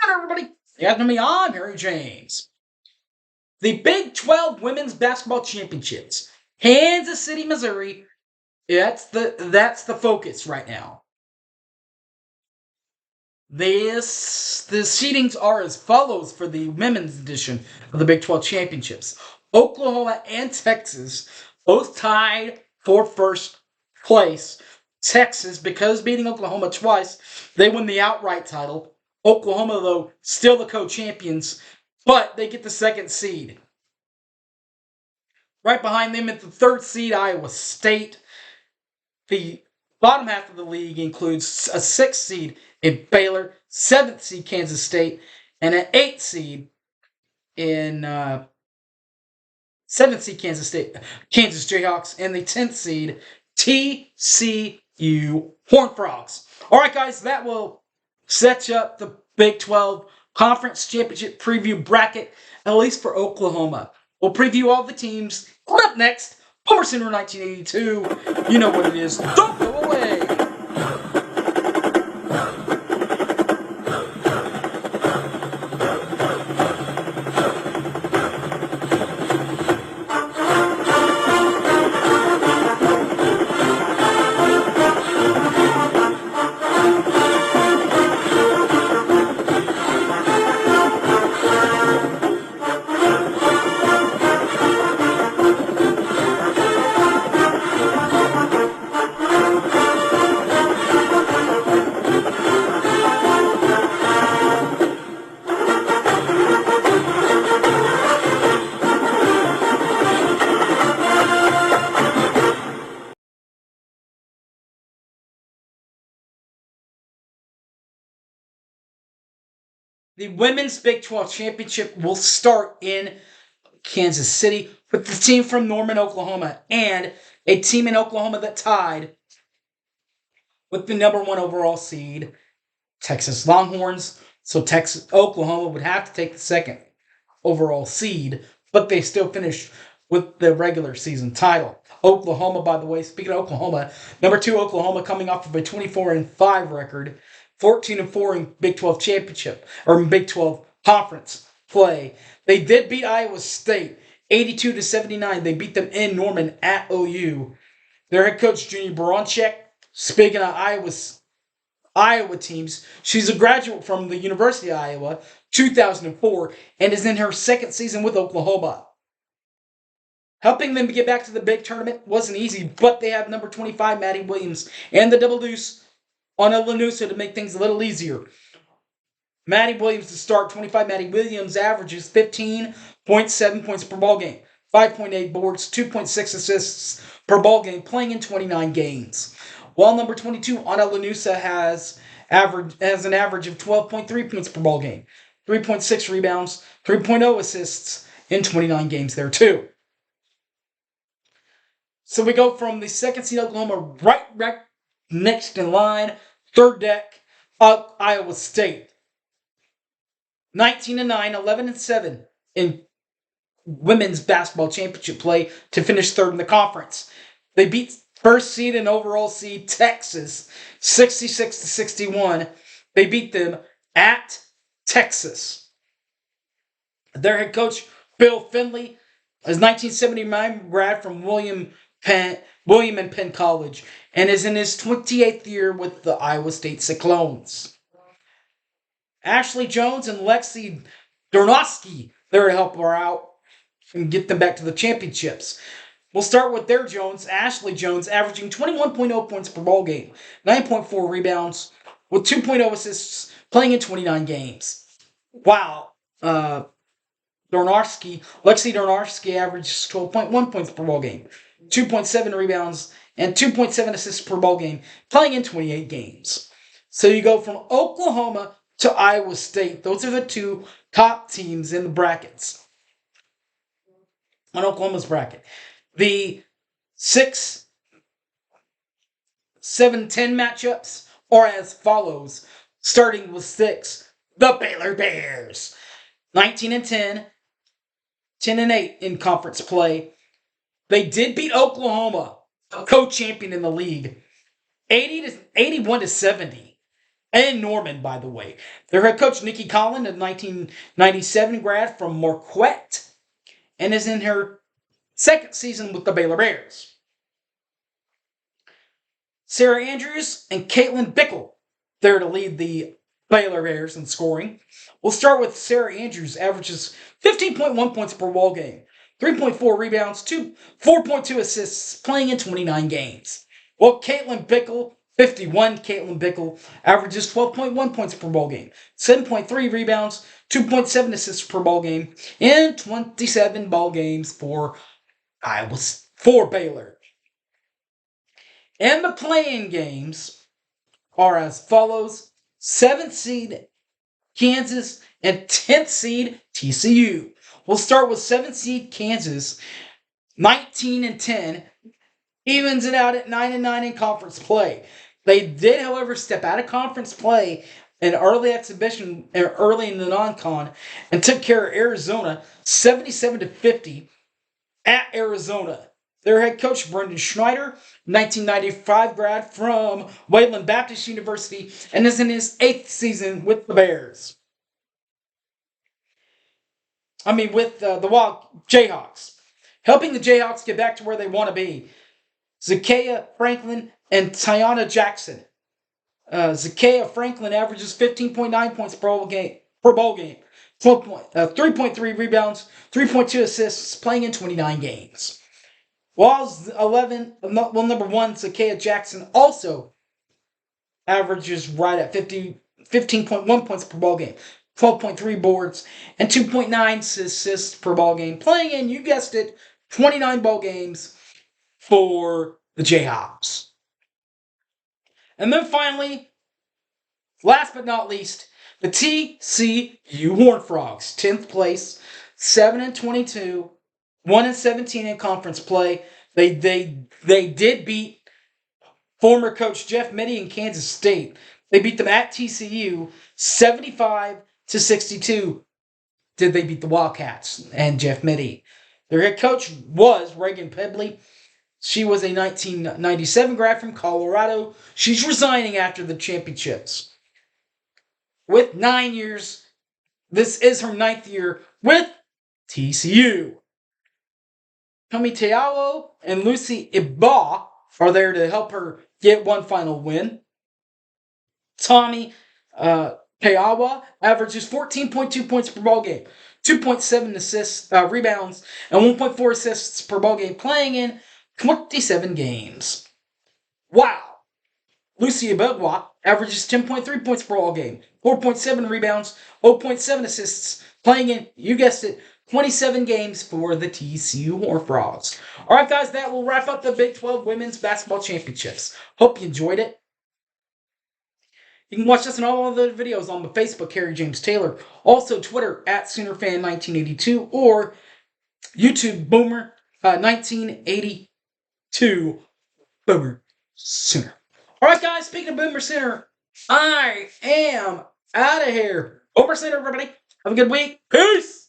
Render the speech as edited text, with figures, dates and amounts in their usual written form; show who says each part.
Speaker 1: Hello, everybody. After me, I'm Harry James. The Big 12 Women's Basketball Championships, Kansas City, Missouri. That's the focus right now. The seedings are as follows for the women's edition of the Big 12 Championships. Oklahoma and Texas both tied for first place. Texas, because beating Oklahoma twice, they win the outright title. Oklahoma, though, still the co-champions, but they get the second seed. Right behind them at the third seed, Iowa State. The bottom half of the league includes a sixth seed in Baylor, seventh seed Kansas State, and an eighth seed in seventh seed Kansas Jayhawks, and the 10th seed TCU Horned Frogs. All right, guys, that will set you up the Big 12 Conference Championship preview bracket, at least for Oklahoma. We'll preview all the teams. Coming up next, Homer Center 1982. You know what it is. Don't go away. The Women's Big 12 Championship will start in Kansas City with the team from Norman, Oklahoma, and a team in Oklahoma that tied with the number one overall seed, Texas Longhorns. So Oklahoma would have to take the second overall seed, but they still finished with the regular season title. Oklahoma, by the way, speaking of Oklahoma, number 2 Oklahoma coming off of a 24-5 record, 14-4 in Big 12 championship or Big 12 conference play. They did beat Iowa State 82-79. They beat them in Norman at OU. Their head coach Junior Baranchek. Speaking of Iowa teams, she's a graduate from the University of Iowa, 2004, and is in her second season with Oklahoma. Helping them to get back to the big tournament wasn't easy, but they have number 25, Maddie Williams, and the double deuce on a Lanusa to make things a little easier. Maddie Williams to start, 25. Maddie Williams averages 15.7 points per ball game, 5.8 boards, 2.6 assists per ball game, playing in 29 games. While number 22, Ana Lanusa has an average of 12.3 points per ball game, 3.6 rebounds, 3.0 assists in 29 games there too. So we go from the second seed Oklahoma right next in line, third deck, Iowa State. 19-9, 11-7 in women's basketball championship play to finish third in the conference. They beat first seed and overall seed Texas 66-61. They beat them at Texas. Their head coach Bill Finley is 1979 grad from William and Penn College, and is in his 28th year with the Iowa State Cyclones. Ashley Jones and Lexi Dornosky there to help her out and get them back to the championships. We'll start with their Jones. Ashley Jones averaging 21.0 points per ball game, 9.4 rebounds, with 2.0 assists, playing in 29 games. Wow. Lexi Dornosky averages 12.1 points per ball game, 2.7 rebounds, and 2.7 assists per ball game, playing in 28 games. So you go from Oklahoma to Iowa State. Those are the two top teams in the brackets. On Oklahoma's bracket. The 6, 7, 10 matchups are as follows. Starting with 6, the Baylor Bears. 19-10, 10-8 in conference play. They did beat Oklahoma, co-champion in the league, 81-70. and Norman, by the way. Their head coach, Nikki Collin, a 1997 grad from Marquette, and is in her second season with the Baylor Bears. Sarah Andrews and Caitlin Bickle there to lead the Baylor Bears in scoring. We'll start with Sarah Andrews, averages 15.1 points per ball game, 3.4 rebounds, 4.2 assists, playing in 29 games. Well, Caitlin Bickle, 51, Caitlin Bickle, averages 12.1 points per ball game, 7.3 rebounds, 2.7 assists per ball game, in 27 ball games for Baylor. And the play-in games are as follows: 7th seed Kansas and 10th seed TCU. We'll start with 7th seed Kansas, 19-10, evens it out at 9-9 in conference play. They did, however, step out of conference play in early exhibition, early in the non-con, and took care of Arizona 77-50 at Arizona. Their head coach, Brendan Schneider, 1995 grad from Wayland Baptist University, and is in his 8th season with the Bears. With the Wild Jayhawks. Helping the Jayhawks get back to where they want to be. Zakiya Franklin and Tiana Jackson. Zakiya Franklin averages 15.9 points per ball game, 3.3 rebounds, 3.2 assists, playing in 29 games. While number 1, Zakiya Jackson also averages right at 15.1 points per ball game, 12.3 boards, and 2.9 assists per ball game, playing in, you guessed it, 29 ball games for the Jayhawks. And then finally, last but not least, the TCU Horned Frogs, 10th place, 7-22, 1-17 in conference play. They did beat former coach Jeff Mittie in Kansas State. They beat them at TCU 75-62. Did they beat the Wildcats and Jeff Mittie? Their head coach was Reagan Pebley. She was a 1997 grad from Colorado. She's resigning after the championships. With 9 years, this is her 9th year with TCU. Tommy Te'ao and Lucy Iba are there to help her get one final win. Tommy Te'awa averages 14.2 points per ball game, 2.7 assists, rebounds, and 1.4 assists per ball game, playing in 27 games. Wow! Lucy Ibegwa averages 10.3 points per ball game, 4.7 rebounds, 0.7 assists, playing in, you guessed it, 27 games for the TCU Horned Frogs. All right, guys, that will wrap up the Big 12 Women's Basketball Championships. Hope you enjoyed it. You can watch this and all other videos on the Facebook, Harry James Taylor. Also, Twitter, @SoonerFan1982, or YouTube, Boomer1982, Boomer Sooner. All right, guys, speaking of Boomer Sooner, I am out of here. Boomer Sooner, everybody. Have a good week. Peace.